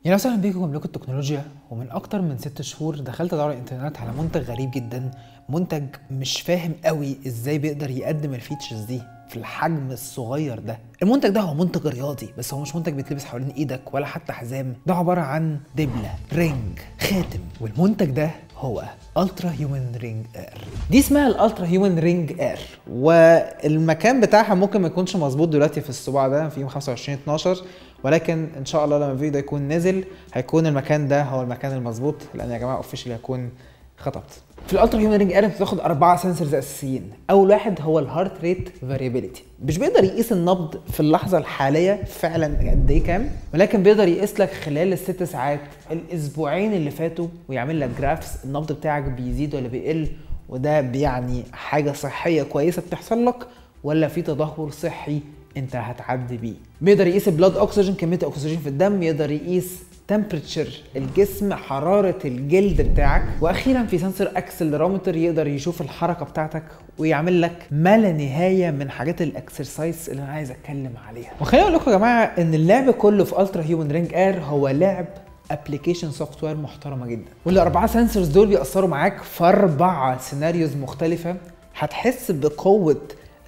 يا وسهلا بيكم مملكة التكنولوجيا. ومن أكتر من 6 شهور دخلت أدور على الإنترنت على منتج غريب جدا، منتج مش فاهم قوي إزاي بيقدر يقدم الفيتشرز دي في الحجم الصغير ده. المنتج ده هو منتج رياضي، بس هو مش منتج بيتلبس حوالين إيدك ولا حتى حزام، ده عبارة عن دبلة، رينج، خاتم. والمنتج ده هو الترا هيومن رينج اير. دي اسمها الالترا هيومن رينج اير، والمكان بتاعها ممكن ما يكونش مظبوط دلوقتي في الصباع ده في يوم 25/12، ولكن ان شاء الله لما الفيديو ده يكون نزل هيكون المكان ده هو المكان المظبوط، لان يا جماعه اوفيشلي هكون خطبت. في الالترا هيومن رينج اير بتاخد 4 سنسورز اساسيين. اول واحد هو الهارت ريت فاريابيليتي، مش بيقدر يقيس النبض في اللحظه الحاليه فعلا قد ايه كام، ولكن بيقدر يقيس لك خلال ال6 ساعات، الاسبوعين اللي فاتوا، ويعمل لك جرافس النبض بتاعك بيزيد ولا بيقل، وده بيعني حاجه صحيه كويسه بتحصل لك ولا في تدهور صحي انت هتعدي بيه. بيقدر يقيس البلاد اوكسجين، كميه الاكسجين في الدم، يقدر يقيس تمبريتشر الجسم، حراره الجلد بتاعك، واخيرا في سنسور اكسلرومتر يقدر يشوف الحركه بتاعتك ويعمل لك ما لا نهايه من حاجات الاكسرسايز اللي انا عايز اتكلم عليها. وخليني اقول لكم يا جماعه ان اللعب كله في الترا هيومن رينج اير هو لعب ابلكيشن سوفت وير محترمه جدا، والاربعه سنسورز دول بيأثروا معاك في 4 سيناريوز مختلفه. هتحس بقوه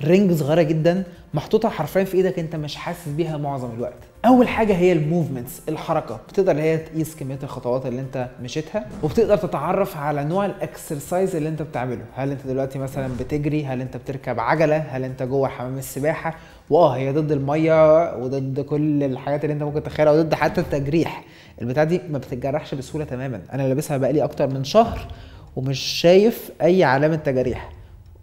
رينج صغيره جدا محطوطه حرفيا في ايدك، انت مش حاسس بيها معظم الوقت. اول حاجه هي الموفمنتس، الحركه، بتقدر هي تقيس كميه الخطوات اللي انت مشيتها، وبتقدر تتعرف على نوع الاكسرسايز اللي انت بتعمله. هل انت دلوقتي مثلا بتجري، هل انت بتركب عجله، هل انت جوه حمام السباحه. هي ضد الميه وضد كل الحاجات اللي انت ممكن تتخيلها، وضد حتى التجريح. البتاع دي ما بتتجرحش بسهوله تماما. انا لابسها بقالي اكتر من شهر ومش شايف اي علامه تجاريح،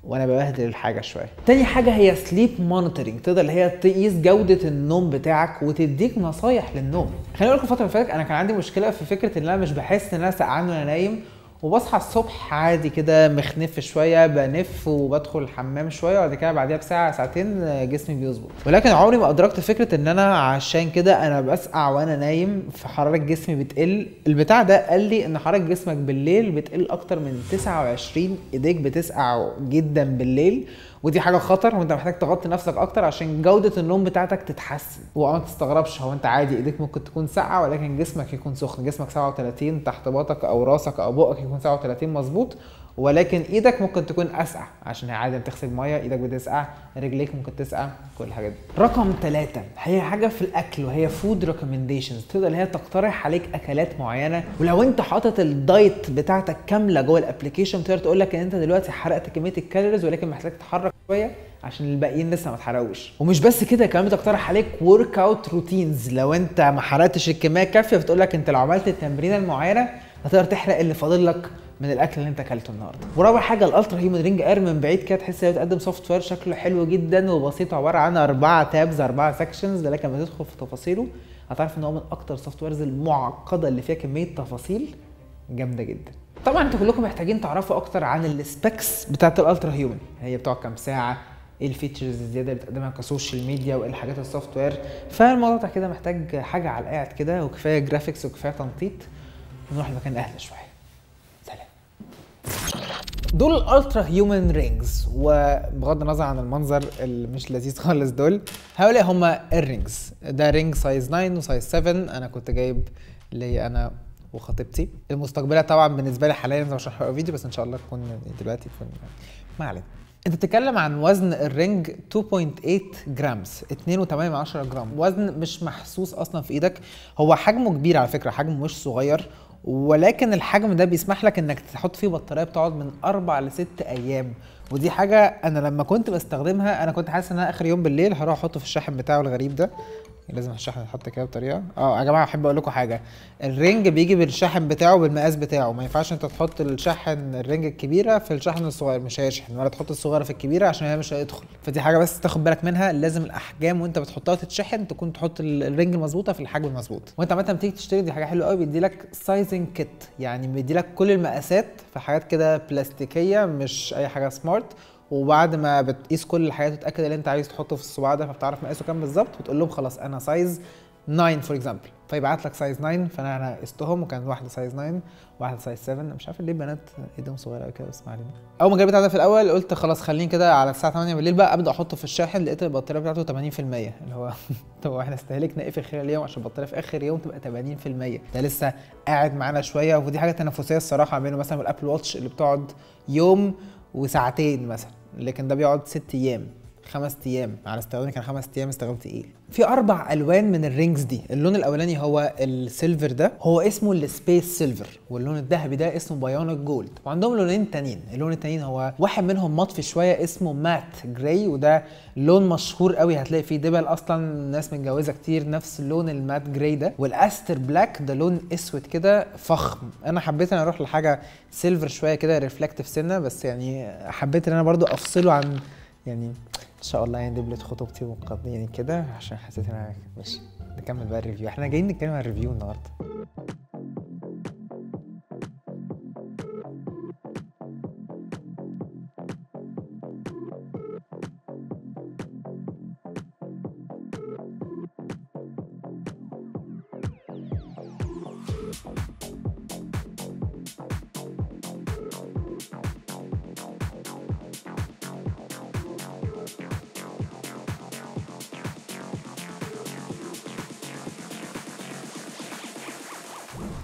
وانا ببهدل الحاجه شويه. تاني حاجه هي سليب مونيتورنج، تقدر اللي هي تقيس جوده النوم بتاعك وتديك نصايح للنوم. خليني اقول لكم الفتره اللي فاتت انا كان عندي مشكله في فكره ان انا مش بحس ان انا سقعان وانا نايم، وبصحى الصبح عادي كده مخنف شويه، بنف وبدخل الحمام شويه، وبعد كده بعديها بساعه ساعتين جسمي بيظبط. ولكن عمري ما ادركت فكره ان انا عشان كده انا بسقع وانا نايم فحراره جسمي بتقل. البتاع ده قال لي ان حراره جسمك بالليل بتقل اكتر من 29، ايديك بتسقع جدا بالليل، ودي حاجه خطر، وانت محتاج تغطي نفسك اكتر عشان جوده النوم بتاعتك تتحسن. وما تستغربش، هو انت عادي ايديك ممكن تكون ساقعه ولكن جسمك يكون سخن. جسمك 37 تحت باطك او راسك او بقك يكون 37 مظبوط، ولكن ايدك ممكن تكون اسقع عشان هي عادي بتغسل ميه، ايدك بتسقع، رجليك ممكن تسقع، كل الحاجات دي. رقم 3 هي حاجه في الاكل، وهي فود ريكومنديشنز، تقدر هي تقترح عليك اكلات معينه، ولو انت حاطط الدايت بتاعتك كامله جوه الابلكيشن تقدر تقول لك ان انت دلوقتي حرقت كميه الكالوريز، ولكن محتاج تتحرك شويه عشان الباقيين لسه ما اتحرقوش. ومش بس كده، كمان بتقترح عليك ورك اوت روتينز، لو انت ما حرقتش الكميه الكافيه بتقول لك انت لو عملت التمرينه المعينه هتقدر تحرق اللي فاضل لك من الاكل اللي انت اكلته النهارده. ورابع حاجه الالترا هيومن رينج اير، من بعيد كده تحس انها بتقدم سوفت وير شكله حلو جدا وبسيط، عباره عن 4 تابز 4 سكشنز، لكن لما تدخل في تفاصيله هتعرف ان هو من اكتر السوفت ويرز المعقده اللي فيها كميه تفاصيل جامده جدا. طبعا انتوا كلكم محتاجين تعرفوا اكتر عن السبيكس بتاعت الالترا هيومن، هي بتقعد كام ساعه، ايه الفيتشرز الزياده اللي بتقدمها كسوشيال ميديا، وايه الحاجات السوفت وير. فالموضوع ده كده محتاج حاجه على القاعد كده، وكفايه جرافيكس وكفايه تنطيط، ونروح لمكان اهدى شويه. سلام. دول الالترا هيومن رينجز، وبغض النظر عن المنظر اللي مش لذيذ خالص، دول هؤلاء هما الرينجز. ده رينج سايز 9 وسايز 7، انا كنت جايب ليا انا وخطيبتي. المستقبله طبعا بالنسبه لي حاليا مش هشرحها في فيديو، بس ان شاء الله تكون دلوقتي تكون ما علينا. انت بتتكلم عن وزن الرينج 2.8 جرامز، 2.8 جرام، وزن مش محسوس اصلا في ايدك. هو حجمه كبير على فكره، حجمه مش صغير، ولكن الحجم ده بيسمح لك انك تحط فيه بطاريه بتقعد من 4 ل 6 ايام. ودي حاجه انا لما كنت بستخدمها انا كنت حاسس ان انا اخر يوم بالليل هروح احطه في الشاحن بتاعه الغريب ده. لازم الشاحن يتحط كده بطريقه. يا جماعه احب اقول لكم حاجه، الرينج بيجي بالشاحن بتاعه بالمقاس بتاعه، ما ينفعش انت تحط الشاحن الرينج الكبيره في الشاحن الصغير، مش هيشحن، ولا تحط الصغيره في الكبيره عشان هي مش هيدخل. فدي حاجه بس تاخد بالك منها، لازم الاحجام وانت بتحطها تتشحن تكون تحط الرينج المظبوطه في الحجم المظبوط. وانت عامه لما تيجي تشتري، دي حاجه حلوه قوي، بيدي لك سايزنج كيت، يعني بيدي لك كل المقاسات في حاجات كده بلاستيكيه مش اي حاجه سمارت. وبعد ما بتقيس كل الحاجات وتتاكد ان انت عايز تحطه في الصباع ده، فبتعرف مقاسه كام بالظبط، وتقول لهم خلاص انا سايز 9 فور اكزامبل، فيبعت لك سايز 9، فانا قستهم وكان واحده سايز 9 واحده سايز 7. مش عارف ليه بنات ايدهم صغيره قوي كده، بس ما علينا. اول ما جاي بتاع ده في الاول قلت خلاص خليني كده على الساعه 8 بالليل بقى ابدا احطه في الشاحن، لقيت البطاريه بتاعته 80%، اللي هو طب احنا استهلكنا ايه في خلال اليوم عشان البطاريه في اخر يوم تبقى 80%؟ ده لسه قاعد معانا شويه، ودي حاجه تنافسيه الصراحه بينه مثلا والابل واتش اللي بتقعد يوم وساعتين مثلا، لكن ده بيقعد 6 ايام 5 ايام. على استخدامي كان 5 ايام استخدام تقيل. في 4 الوان من الرينجز دي. اللون الاولاني هو السيلفر، ده هو اسمه السبيس سيلفر، واللون الذهبي ده اسمه بايونيك جولد، وعندهم لونين تانيين. اللون التانيين هو واحد منهم مطفي شويه اسمه مات جراي، وده لون مشهور قوي، هتلاقي فيه دبل اصلا ناس متجوزه كتير نفس اللون المات جراي ده. والاستر بلاك ده لون اسود كده فخم. انا حبيت ان اروح لحاجه سيلفر شويه كده ريفلكتيف سنه، بس يعني حبيت ان انا برضو افصله عن يعني ان شاء الله يعني دبلة خطوبتي يعني كده، عشان حسيت ان انا ماشي. نكمل بقى الريفيو، احنا جايين نتكلم عن الريفيو النهارده.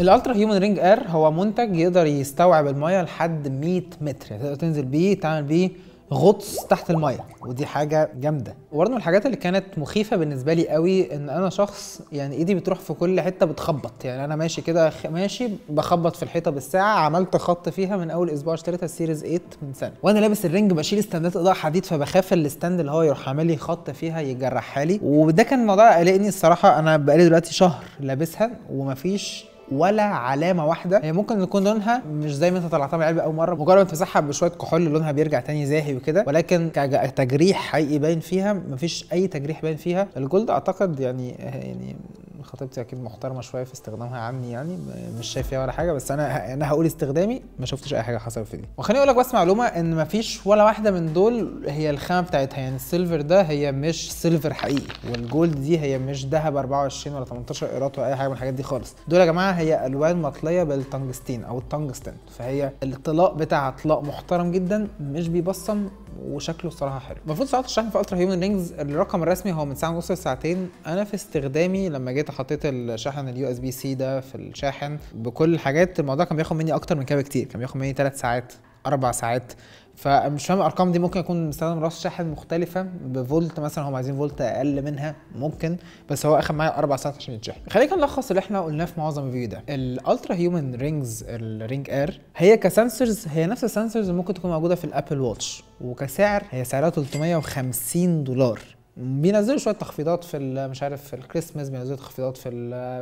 الالترا هيومن رينج اير هو منتج يقدر يستوعب الميه لحد 100 متر، يعني تقدر تنزل بيه تعمل بيه غطس تحت الميه، ودي حاجه جامده. وبرده من الحاجات اللي كانت مخيفه بالنسبه لي قوي ان انا شخص يعني ايدي بتروح في كل حته بتخبط، يعني انا ماشي كده ماشي بخبط في الحيطه بالساعه. عملت خط فيها من اول اسبوع، اشتريتها السيريز 8 من سنه، وانا لابس الرينج بشيل استندات اضاءه حديد، فبخاف الاستند اللي هو يروح عامل لي خط فيها يجرحها لي، وده كان الموضوع قلقني الصراحه. انا بقالي دلوقتي شهر لابسها ومفيش ولا علامه واحده. هي ممكن يكون لونها مش زي ما انت طلعتها من العلبه اول مره، مجرد ما تمسحها بشويه كحول لونها بيرجع تاني زاهي وكده، ولكن كتجريح حقيقي باين فيها مفيش اي تجريح باين فيها. الجولد اعتقد يعني خطيبتي اكيد محترمه شويه في استخدامها عني، يعني مش شايف فيها ولا حاجه، بس انا هقول استخدامي ما شفتش اي حاجه حصلت في دي. وخليني اقول لك بس معلومه ان مفيش ولا واحده من دول هي الخامه بتاعتها، يعني السيلفر ده هي مش سيلفر حقيقي، والجولد دي هي مش ذهب 24 ولا 18 قيراط ولا اي حاجه من الحاجات دي خالص. دول يا جماعه هي الوان مطليه بالتنجستين او التنجستن، فهي الاطلاق بتاعها اطلاق محترم جدا مش بيبصم، وشكله الصراحه حلو. المفروض ساعات الشحن في الترا هيومن رينجز الرقم الرسمي هو من ساعه ونص لساعتين. انا في استخدامي لما جيت حطيت الشاحن اليو اس بي سي ده في الشاحن بكل الحاجات، الموضوع كان بياخد مني اكتر من كده بكتير، كان بياخد مني 3 ساعات 4 ساعات. فمش فاهم الارقام دي، ممكن يكون مستخدم راس شاحن مختلفه بفولت مثلا، هم عايزين فولت اقل منها ممكن، بس هو اخد معايا 4 ساعات عشان يتشحن. خلينا نلخص اللي احنا قلناه في معظم الفيديو ده. الالترا هيومن رينجز الرينج اير هي كسنسورز هي نفس السنسورز اللي ممكن تكون موجوده في الابل واتش، وكسعر هي سعرها $350. بينزلوا شويه تخفيضات في مش عارف في الكريسماس، بينزلوا تخفيضات في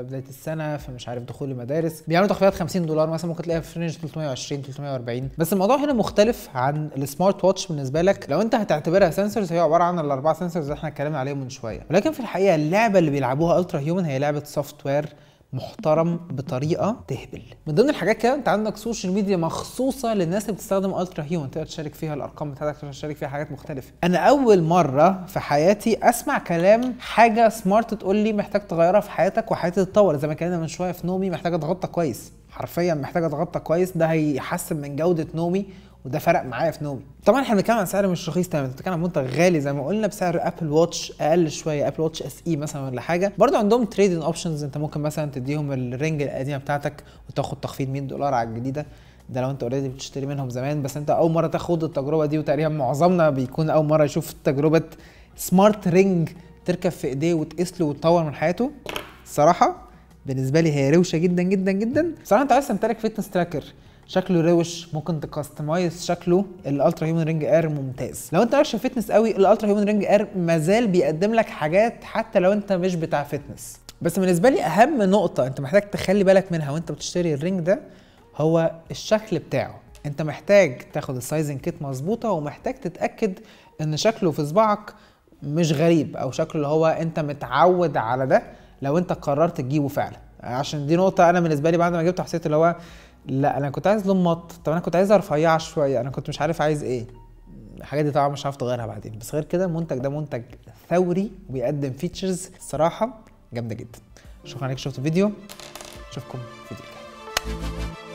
بدايه السنه، في مش عارف دخول المدارس بيعملوا تخفيضات $50 مثلا، ممكن تلاقيها في رينج 320 340. بس الموضوع هنا مختلف عن السمارت واتش بالنسبه لك. لو انت هتعتبرها سنسورز هي عباره عن الاربعه سنسورز اللي احنا اتكلمنا عليهم من شويه، ولكن في الحقيقه اللعبه اللي بيلعبوها الترا هيومن هي لعبه سوفت وير محترم بطريقه تهبل. من ضمن الحاجات كده انت عندك سوشيال ميديا مخصوصه للناس اللي بتستخدم الترا هيومن، تقدر تشارك فيها الارقام بتاعتك، تقدر تشارك فيها حاجات مختلفه. انا اول مره في حياتي اسمع كلام حاجه سمارت تقول لي محتاج تغيرها في حياتك وحياتي تتطور، زي ما اتكلمنا من شويه في نومي محتاج اتغطى كويس، حرفيا محتاج اتغطى كويس، ده هيحسن من جوده نومي، وده فرق معايا في نومي. طبعا احنا بنتكلم عن سعر مش رخيص تماما، بنتكلم عن منتج غالي زي ما قلنا بسعر ابل واتش اقل شويه، ابل واتش اس اي مثلا ولا حاجه. برضه عندهم تريدنج اوبشنز، انت ممكن مثلا تديهم الرينج القديمه بتاعتك وتاخد تخفيض $100 على الجديده، ده لو انت اوريدي بتشتري منهم زمان، بس انت اول مره تاخد التجربه دي، وتقريبا معظمنا بيكون اول مره يشوف تجربه سمارت رينج تركب في ايديه وتقيس له وتطور من حياته. الصراحه بالنسبه لي هي روشه جدا جدا جدا. بصراحه انت عايز تمتلك فيتنس تراكر شكله روش، ممكن تكستمايز شكله، الالترا هيومن رينج اير ممتاز. لو انت مالكش فيتنس قوي، الالترا هيومن رينج اير مازال بيقدم لك حاجات حتى لو انت مش بتاع فيتنس. بس بالنسبه لي اهم نقطه انت محتاج تخلي بالك منها وانت بتشتري الرينج ده هو الشكل بتاعه. انت محتاج تاخد السايزنج كيت مظبوطه، ومحتاج تتاكد ان شكله في صباعك مش غريب، او شكله اللي هو انت متعود على ده لو انت قررت تجيبه فعلا. عشان دي نقطه انا بالنسبه لي بعد ما جبته حسيت اللي هو لا انا كنت عايز لون مط، طب انا كنت عايزها رفيعه شويه، انا كنت مش عارف عايز ايه. الحاجات دي طبعا مش عارف تغيرها بعدين، بس غير كده المنتج ده منتج ثوري وبيقدم فيتشرز الصراحه جامده جدا. شكرا عليك شفت الفيديو، اشوفكم في فيديو جاي.